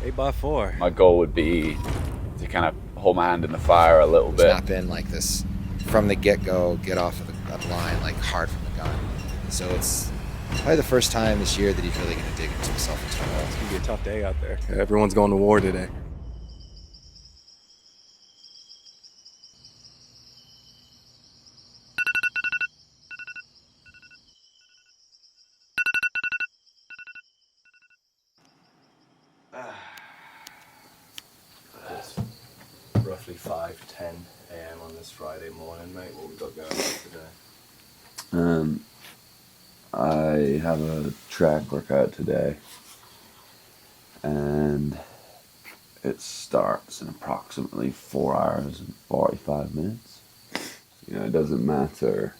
8x4. My goal would be to kind of hold my hand in the fire a little bit. It's not been like this from the get-go, get off of the line, like hard from the gun. So it's probably the first time this year that he's really going to dig into himself and turn It's going to be a tough day out there. Everyone's going to war today. It's roughly 5:10 a.m. on this Friday morning, mate. What we got going on today? I have a track workout today, and it starts in approximately 4 hours and 45 minutes. You know, it doesn't matter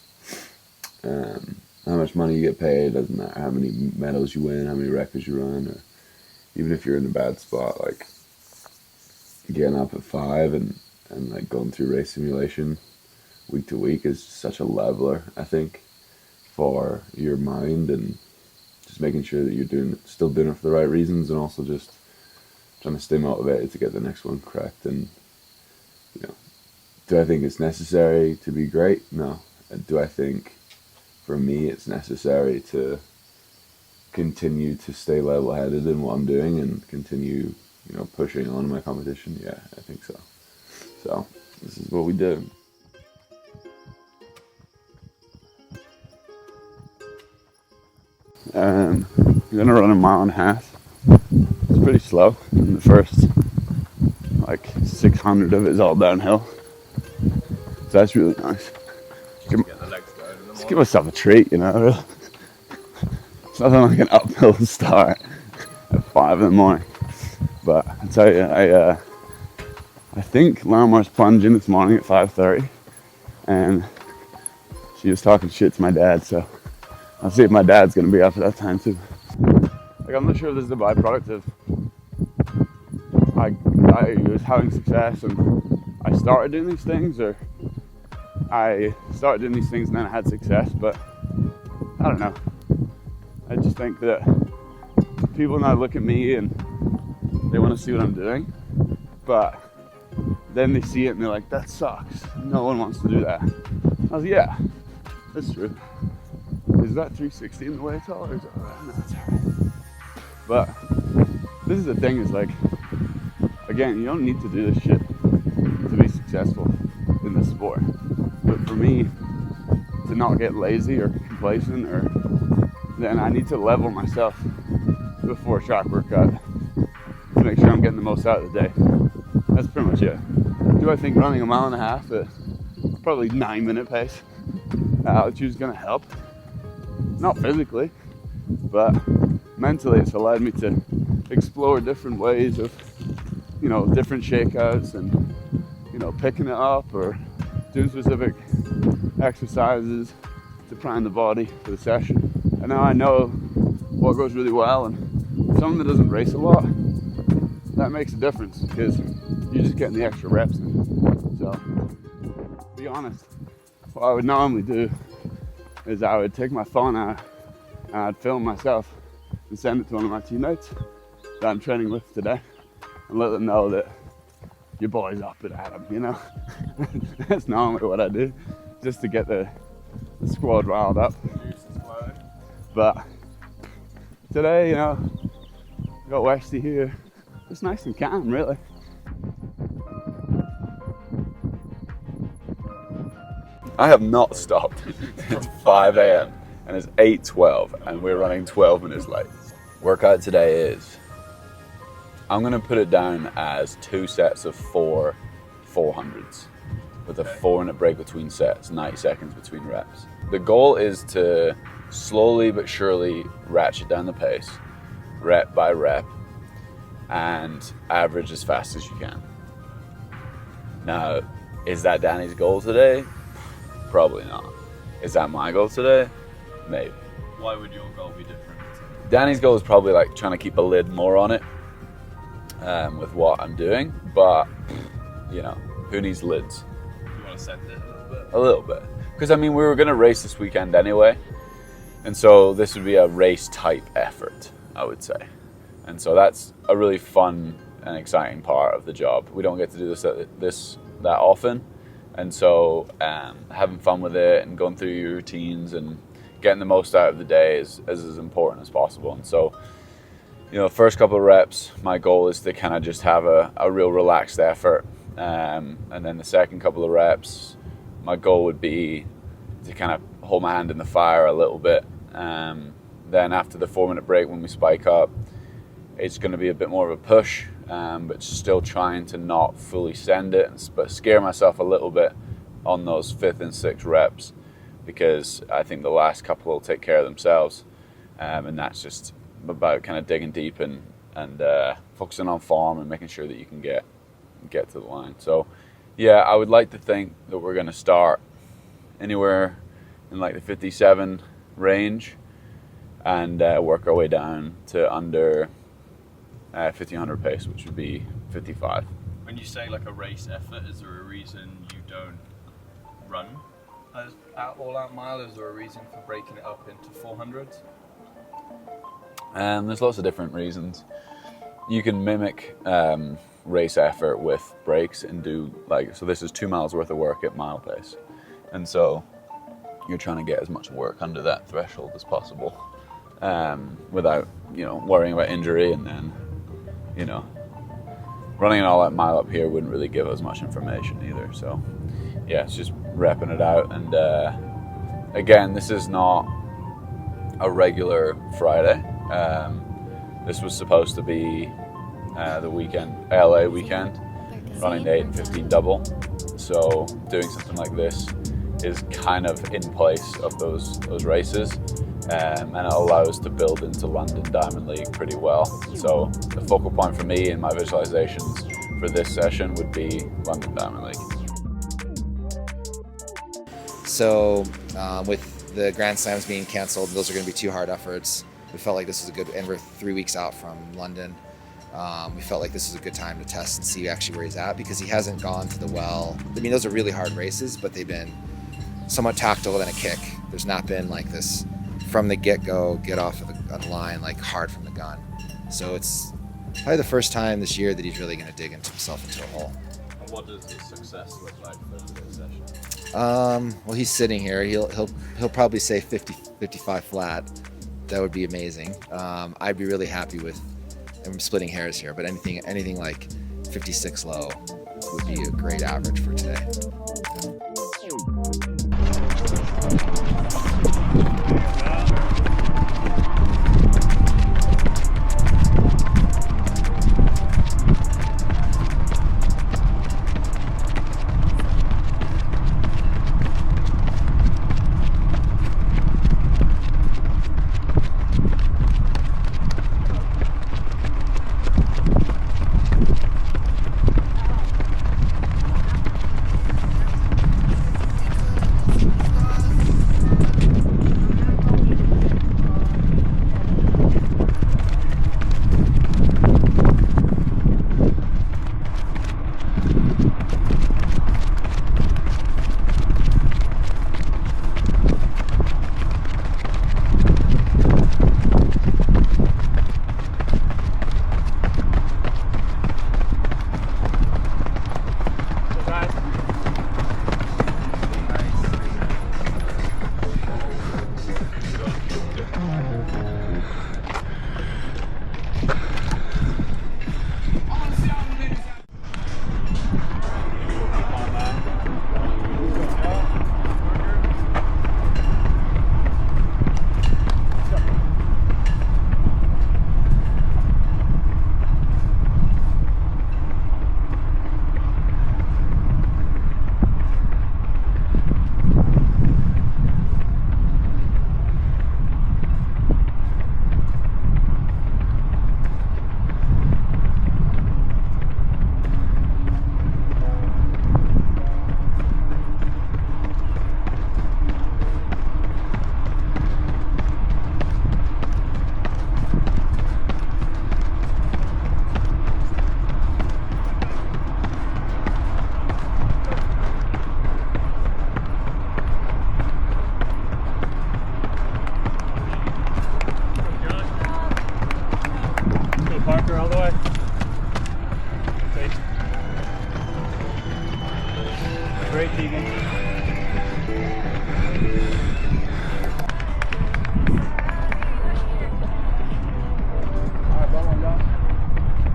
how much money you get paid, it doesn't matter how many medals you win, how many records you run, or even if you're in a bad spot, like getting up at 5 and like going through race simulation week to week is such a leveler, I think, for your mind, and just making sure that you're still doing it for the right reasons, and also just trying to stay motivated to get the next one correct. And you know, do I think it's necessary to be great? No. Do I think for me it's necessary to continue to stay level-headed in what I'm doing and continue, you know, pushing on my competition? Yeah, I think so. So this is what we do. I'm gonna run a mile and a half. It's pretty slow. In the first like 600 of it is all downhill, so that's really nice. Just give myself a treat, you know. Really. It's nothing like an uphill start at 5 in the morning. But I tell you, I think Lamar's plunging this morning at 5:30, and she was talking shit to my dad, so I'll see if my dad's gonna be up at that time too. Like, I'm not sure if this is a byproduct of I was having success and I started doing these things, or I started doing these things and then I had success, but I don't know. I just think that people now look at me and they want to see what I'm doing, but then they see it and they're like, that sucks. No one wants to do that. I was like, yeah, that's true. Is that 360 in the way at all? Or is it alright? No, it's alright. But this is the thing, is like, again, you don't need to do this shit to be successful in this sport. But for me, to not get lazy or complacent, or then I need to level myself before a sharp workout to make sure I'm getting the most out of the day. That's pretty much it. Do I think running a mile and a half at probably 9-minute pace altitude is going to help? Not physically, but mentally it's allowed me to explore different ways of, you know, different shakeouts and, you know, picking it up or doing specific exercises to prime the body for the session. And now I know what goes really well, and someone that doesn't race a lot, that makes a difference because you're just getting the extra reps in. So, to be honest, what I would normally do is I would take my phone out and I'd film myself and send it to one of my teammates that I'm training with today and let them know that your boy's up and at 'em, you know. That's normally what I do, just to get the squad riled up. But today, you know, got Westy here. It's nice and calm, really. I have not stopped. It's 5 a.m. and it's 8:12 and we're running 12 minutes late. Workout today is, I'm going to put it down as 2 sets of 4 400s with a 4-minute break between sets, 90 seconds between reps. The goal is to slowly but surely ratchet down the pace, rep by rep, and average as fast as you can. Now, is that Danny's goal today? Probably not. Is that my goal today? Maybe. Why would your goal be different? Danny's goal is probably like trying to keep a lid more on it with what I'm doing, but you know, who needs lids? You want to set it a little bit? A little bit. Because I mean, we were going to race this weekend anyway, and so this would be a race type effort, I would say. And so that's a really fun and exciting part of the job. We don't get to do this that often. And so having fun with it and going through your routines and getting the most out of the day is as important as possible. And so, first couple of reps, my goal is to kind of just have a real relaxed effort. And then the second couple of reps, my goal would be to kind of hold my hand in the fire a little bit. Then after the 4-minute break, when we spike up, it's going to be a bit more of a push, but still trying to not fully send it, but scare myself a little bit on those 5th and 6th reps, because I think the last couple will take care of themselves. And that's just about kind of digging deep and focusing on form and making sure that you can get to the line. So yeah, I would like to think that we're going to start anywhere in like the 57 range and work our way down to under 1500 pace, which would be 55. When you say like a race effort, is there a reason you don't run as all-out mile? Is there a reason for breaking it up into 400s? There's lots of different reasons. You can mimic race effort with breaks and do so this is 2 miles worth of work at mile pace. And so you're trying to get as much work under that threshold as possible without, worrying about injury. And then, running an all-out mile up here wouldn't really give us much information either. So yeah, it's just repping it out. And again, this is not a regular Friday. This was supposed to be the weekend, LA weekend, running the 8 and 15 double. So doing something like this is kind of in place of those races, and it allows us to build into London Diamond League pretty well. So the focal point for me and my visualizations for this session would be London Diamond League. So with the Grand Slams being canceled, those are going to be 2 hard efforts. We felt like this was a good, and we're 3 weeks out from London. We felt like this was a good time to test and see actually where he's at, because he hasn't gone to the well. I mean, those are really hard races, but they've been somewhat tactile than a kick. There's not been like this from the get-go, get off of the line, like hard from the gun. So it's probably the first time this year that he's really going to dig himself into a hole. And what does the success look like for this session? Well, he's sitting here. He'll probably say 50, 55 flat. That would be amazing. I'd be really happy with. I'm splitting hairs here, but anything like 56 low would be a great average for today. guys. Great, Keegan.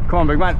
Come on, big man.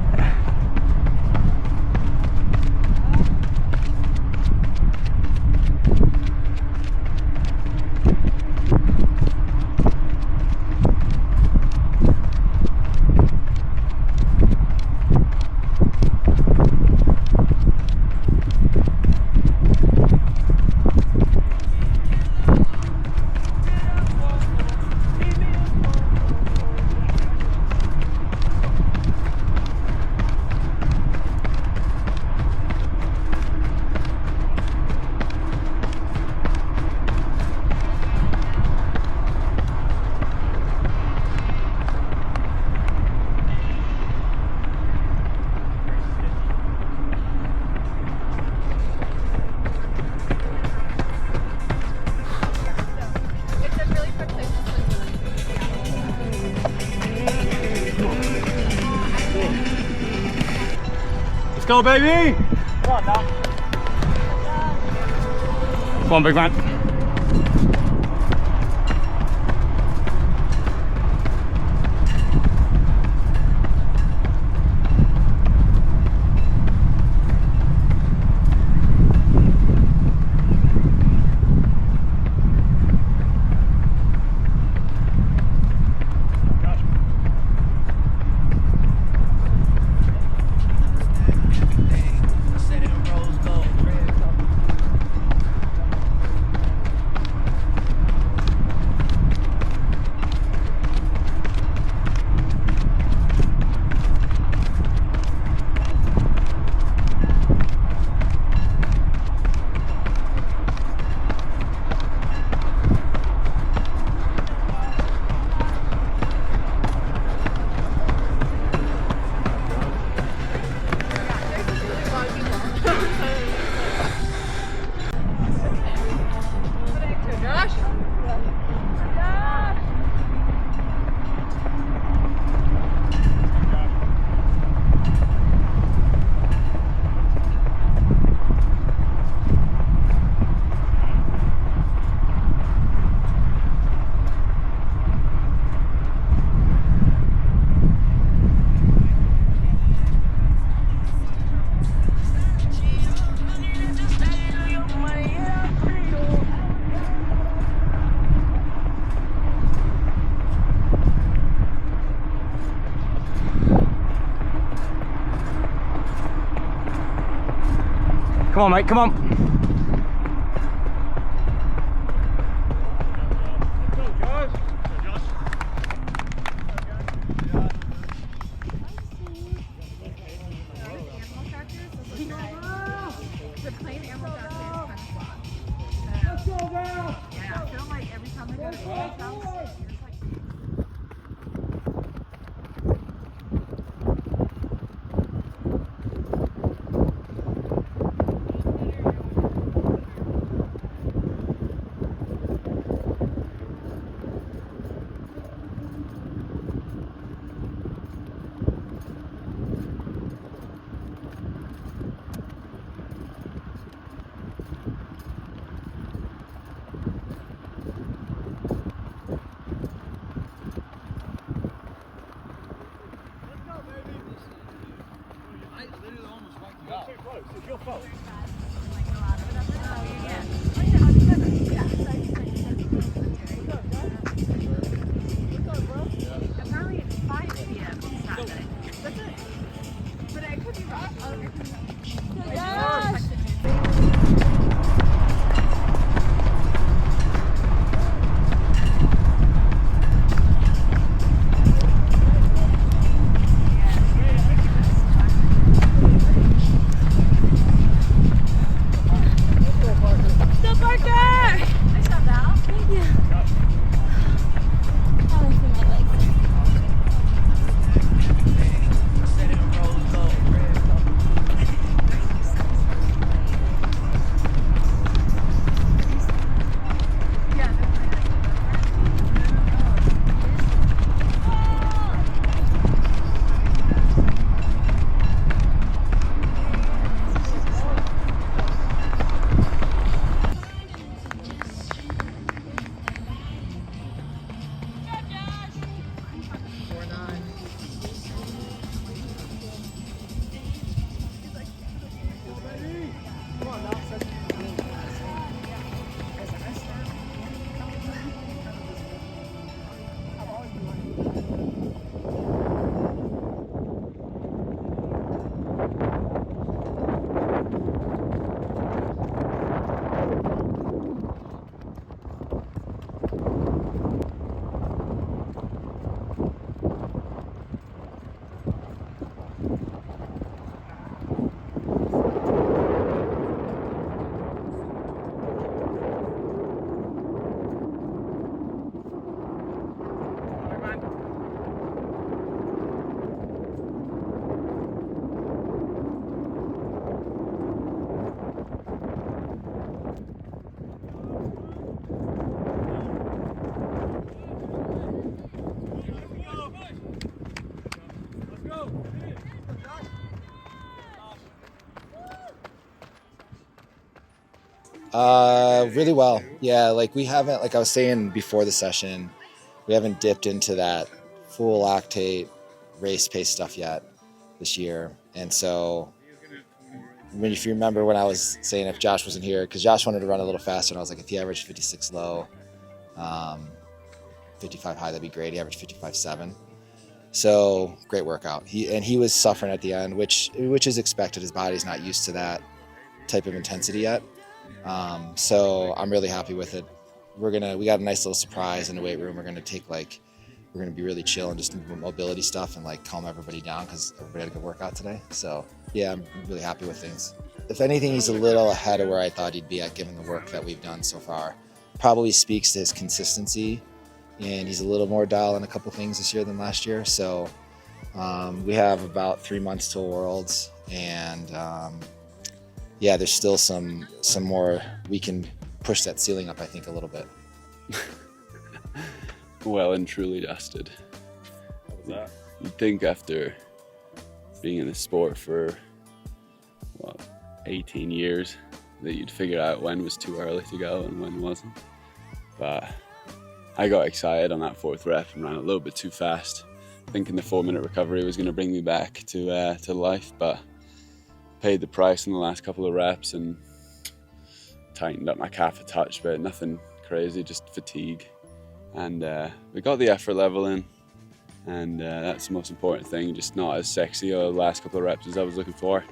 Let's go, baby! Come on now. Come on, big man. Come on, mate, come on. Really well. Yeah, like we haven't, like I was saying before the session, we haven't dipped into that full lactate race pace stuff yet this year. And so, if you remember when I was saying if Josh wasn't here, because Josh wanted to run a little faster, and I was like, if he averaged 56 low, 55 high, that'd be great. He averaged 55.7. So great workout. He was suffering at the end, which is expected. His body's not used to that type of intensity yet. So I'm really happy with it. We got a nice little surprise in the weight room. We're gonna be really chill and just do mobility stuff and like calm everybody down because everybody had a good workout today. So yeah, I'm really happy with things. If anything, he's a little ahead of where I thought he'd be at given the work that we've done so far. Probably speaks to his consistency, and he's a little more dialed in a couple things this year than last year. So we have about 3 months till Worlds, and yeah, there's still some more. We can push that ceiling up, I think, a little bit. Well and truly dusted. What was that? You'd think after being in the sport for 18 years that you'd figure out when was too early to go and when wasn't. But I got excited on that 4th rep and ran a little bit too fast, thinking the 4-minute recovery was going to bring me back to life, but paid the price in the last couple of reps and tightened up my calf a touch, but nothing crazy, just fatigue. And we got the effort level in, and that's the most important thing, just not as sexy the last couple of reps as I was looking for.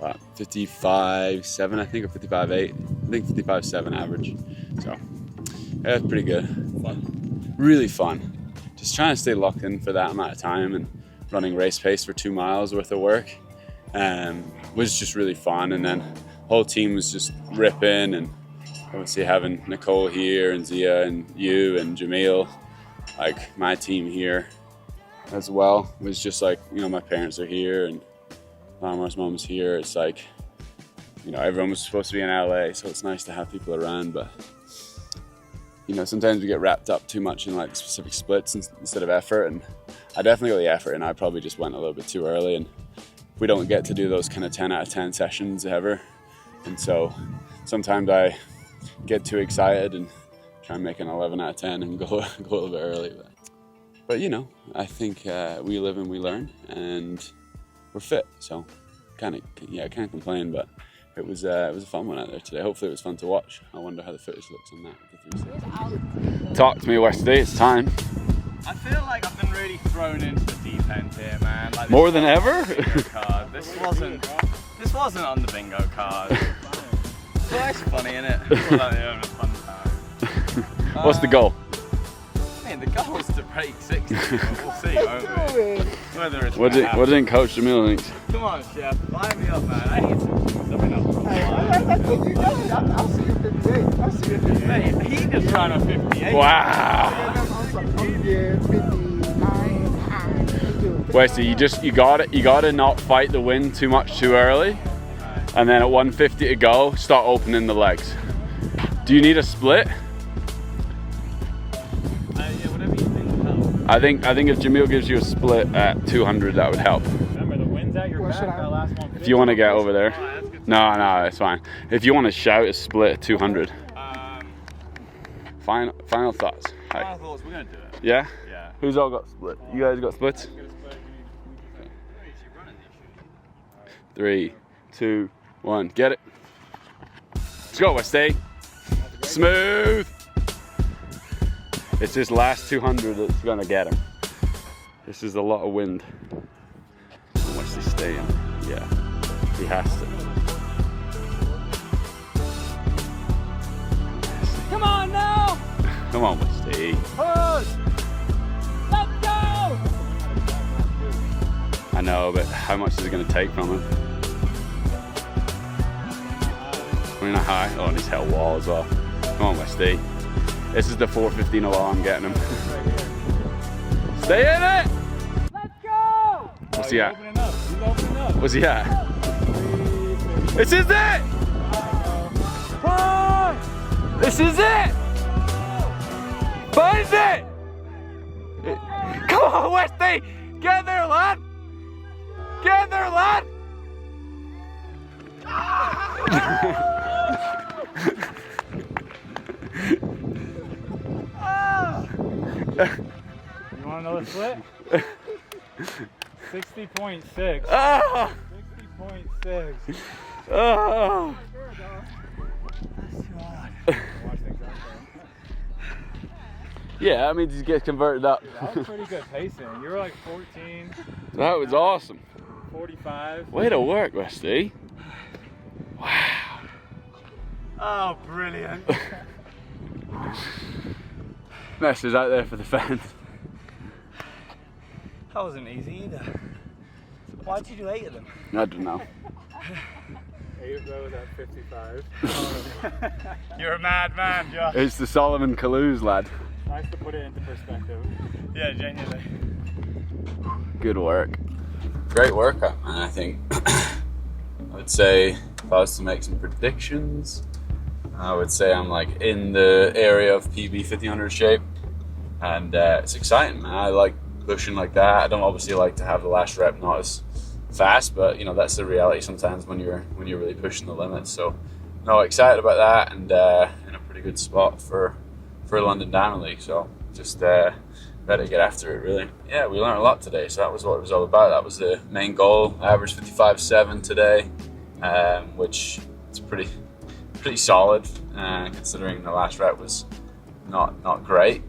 But 55.7 I think, or 55.8, I think 55.7 average. So yeah, it's pretty good. Fun. Really fun. Just trying to stay locked in for that amount of time and running race pace for 2 miles worth of work was just really fun. And then the whole team was just ripping, and obviously having Nicole here and Zia and you and Jamil, like my team here as well, was just like, you know, my parents are here and Lamar's mom's here. It's like, you know, everyone was supposed to be in LA, so it's nice to have people around, but you know, sometimes we get wrapped up too much in like specific splits instead of effort, and I definitely got the effort, and I probably just went a little bit too early, and we don't get to do those kind of 10 out of 10 sessions ever, and so sometimes I get too excited and try and make an 11 out of 10 and go a little bit early, but you know, I think we live and we learn, and we're fit, so can't complain. But it was a fun one out there today. Hopefully it was fun to watch. I wonder how the footage looks on that. Talk to me, Westy. It's time. I feel like I've been really thrown into the deep end here, man. Like, more than ever. Card. This wasn't on the bingo card. So that's funny, isn't it? We're like having a fun time. What's the goal? I mean, the goal is to break 60. But we'll see, won't we? Whether it's what didn't Coach Jamil think? Come on, Chef, line me up, man. I need some something else. I'll see you 58. I'll see you 58. Mate, he just ran a 58. Wow. Westy, you gotta not fight the wind too much too early, and then at 150 to go, start opening the legs. Do you need a split? Yeah, whatever you think will help. I think if Jamil gives you a split at 200, that would help. Remember, the wind's at your back. That last one. If you want to get over there. Oh, that's good. No, it's fine. If you want to shout a split at 200. Final thoughts. Final thoughts, we're going to do it. Yeah? Yeah. Who's all got split? You guys got splits? 3, 2, 1, get it. Let's go, Westy. Smooth. It's this last 200 that's going to get him. This is a lot of wind. Westy's staying. Yeah, he has to. Come on now! Come on, Westy. Push! Let's go! I know, but how much is it going to take from him? 29 high. Oh, and he's held wall as well. Come on, Westy. This is the 415 a while I'm getting him. Stay in it! Let's go! What's he at? He's opening up. What's he at? This is it! Push! This is it! Finds it! Come on, Westy! Get there, lad! Get there, lad! split? 60.6. Ah! 60.6. Ah! Yeah, that means he gets converted up. That was pretty good pacing. You were like 14, That was awesome. 45. Way to work, Rusty. Wow. Oh, brilliant. Mess is out there for the fans. That wasn't easy either. Why'd you do 8 of them? I don't know. 8 of those at 55. You're a mad man, Josh. It's the Solomon Kalu's lad. Nice to put it into perspective. Yeah, genuinely. Good work. Great workout, man. I think I would say if I was to make some predictions, I would say I'm like in the area of PB 1500 shape, and it's exciting, man. I like pushing like that. I don't obviously like to have the last rep not as fast, but you know that's the reality sometimes when you're really pushing the limits. So, no, excited about that, and in a pretty good spot for London Diamond League. So just ready to get after it, really. Yeah, we learned a lot today, so that was what it was all about. That was the main goal. I averaged 55.7 today, which is pretty solid, considering the last rep was not great.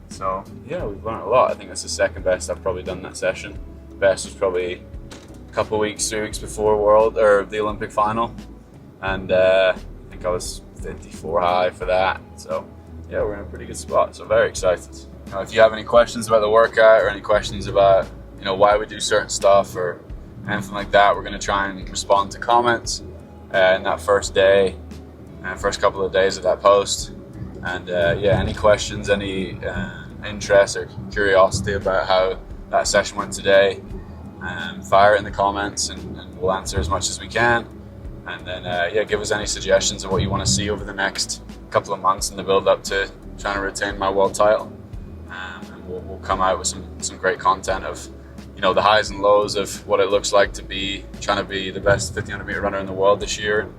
So yeah, we've learned a lot. I think that's the second best I've probably done that session. Best was probably a couple of weeks, 3 weeks before the Olympic final, and I think I was 54 high for that. So yeah, we're in a pretty good spot. So very excited. If you have any questions about the workout or any questions about why we do certain stuff or anything like that, we're going to try and respond to comments in that first day, first couple of days of that post. And yeah, any questions, any interest or curiosity about how that session went today, fire it in the comments, and we'll answer as much as we can. And then yeah, give us any suggestions of what you want to see over the next couple of months in the build up to trying to retain my world title. And we'll come out with some great content of the highs and lows of what it looks like to be trying to be the best 1500 meter runner in the world this year.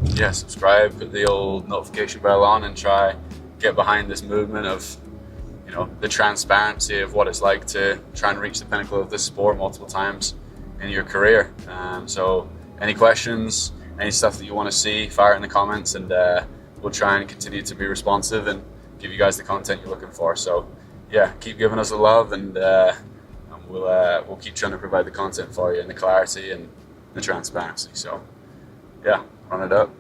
Yeah, subscribe, put the old notification bell on, and try get behind this movement of the transparency of what it's like to try and reach the pinnacle of this sport multiple times in your career. So any questions, any stuff that you want to see, fire it in the comments, and we'll try and continue to be responsive and give you guys the content you're looking for. So yeah, keep giving us the love, and we'll keep trying to provide the content for you and the clarity and the transparency. So yeah, run it up.